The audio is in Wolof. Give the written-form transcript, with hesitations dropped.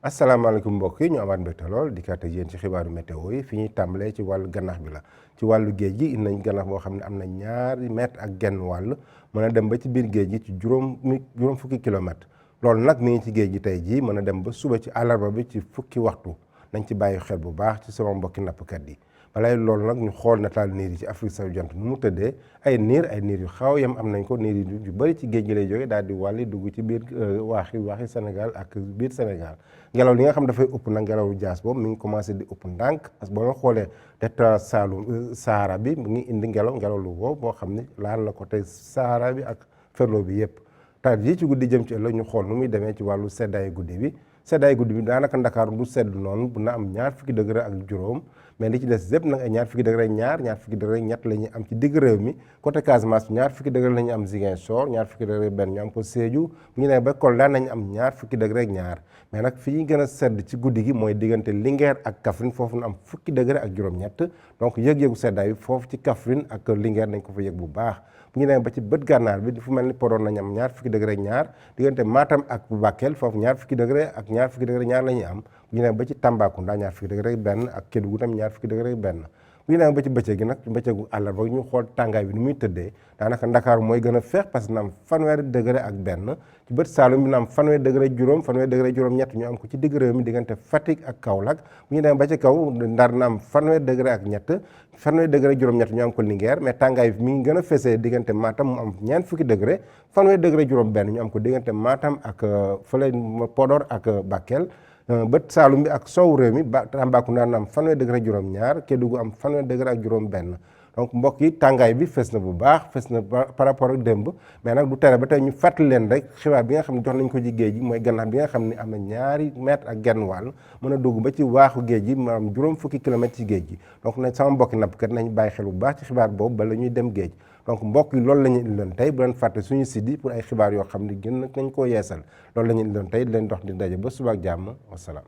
asalaamaaleykum mbokk yi ñu amaat mbégte lool di kat ak yéen ci xibaaru météo yi fi ñuy tàmbalee ci wàllu gànnax bi la ci wàllu géej gi indi nañ gànnax boo xam ne am na 2 mètre ak genn wàll mën a dem ba ci biir géej gi ci juróom fukki kilomètre loolu nag mi ngi ci géej gi tey jii mën a dem ba suba ci àllarba bi ci fukki waxtu nañ ci bàyyi xel bu baax ci sama mbokki nappkat yi balay loolu nag ñu xool nataal niir yi ci Afrique sowu jant nu mu tëddee ay niir yu xaw yam am nañ ko niir yu bëri ci géej gi lay jóge daal di wàlli dugg ci biir waaxi Sénégal ak biir Sénégal ngelaw li nga xam dafay ëpp nag ngelawu jaas boobu mi ngi commencé di ëpp ndànk parce que boo xoolee détroit Sahara bi mu ngi indi ngelaw lu wow boo xam ne laal na ko tey Sahara bi ak ferlo bi yëpp taat yi ci guddi jëm ci ëllëg ñu xool nu muy demee ci wàllu seddaay guddi bi daanaka Ndakaaru du sedd noonu bu na am 20 degré ak juróom mais li ci des yëpp nag ay 20 degré ñaar 20 degré ñett la ñuy am ci digg réew mi côté Casamance 20 degré la ñuy am Ziguinchor 20 degré benn ñu am ko Sédhiou bu ñu nee ba Kolda nañu am 20 degré ak ñaar mais nag fi ñu gën a sedd ci guddi gi mooy diggante Linguère ak Kaffrine foofu na am 10 degré ak juróom-ñett donc yëg-yëgu seddaay bi foofu ci Kaffrine ak Linguère nañ ko fa yëg bu baax bu ñu nee ba ci bët gànnaar bi fu mel ni Podor nañu am 20 degré ak ñaar diggante Matam ak Bakel foofu 20 degré ak 20 degré ñaar la ñuy am bu ñu nee ba ci Tambacounda 20 degré ak benn ak Kédougou tam 20 degré ak benn bu ñu nee ba ci bëccëg gi nag bëccëgu àllarba ñu xool tàngaay bi ni muy tëddee daanaka Ndakaaru mooy gën a feex parce que na am 30 degré ak benn ci bët Saalum bi na am 30 degré juróom 30 degré juróom-ñett ñu am ko ci digg réew mi diggante Fatick ak Kaolack bu ñu nee ba ci kaw Ndar na am 30 degré ak ñett 30 degré juróom-ñett ñu am ko Linguère mais tàngaay bi mi ngi gën a fesee diggante Matam mu am 40 degré 30 degré juróom benn ñu am ko diggante Matam ak fële Podor ak Bakel bët Saalum bi ak sow réew mi Tambacounda na am 30 degré juróom-ñaar Kédougou am 30 degré ak juróom benn donc mbokk yi tàngaay bi fes na bu baax fes na par rapport ak démb mais nag du tere ba tey ñu fàttali leen rek xibaar bi nga xam ne jox nañ ko ci géej gi mooy gànnax bi nga xam ne am na 2 mètre ak genn wàll mën a dugg ba ci waaxu géej gi mu am juróom fukki kilomètres ci géej gi donc nag sama mbokki nappkat nañ bàyyi xel bu baax ci xibaar boobu bala ñuy dem géej donc mbokk yi loolu la ñu indiloon tey bu leen fàtte suñu site yi pour ay xibaar yoo xam ne gën nañ koo yeesal loolu la ñu indiloon tey di leen dox di daje ba suba ak jàmm wasalaam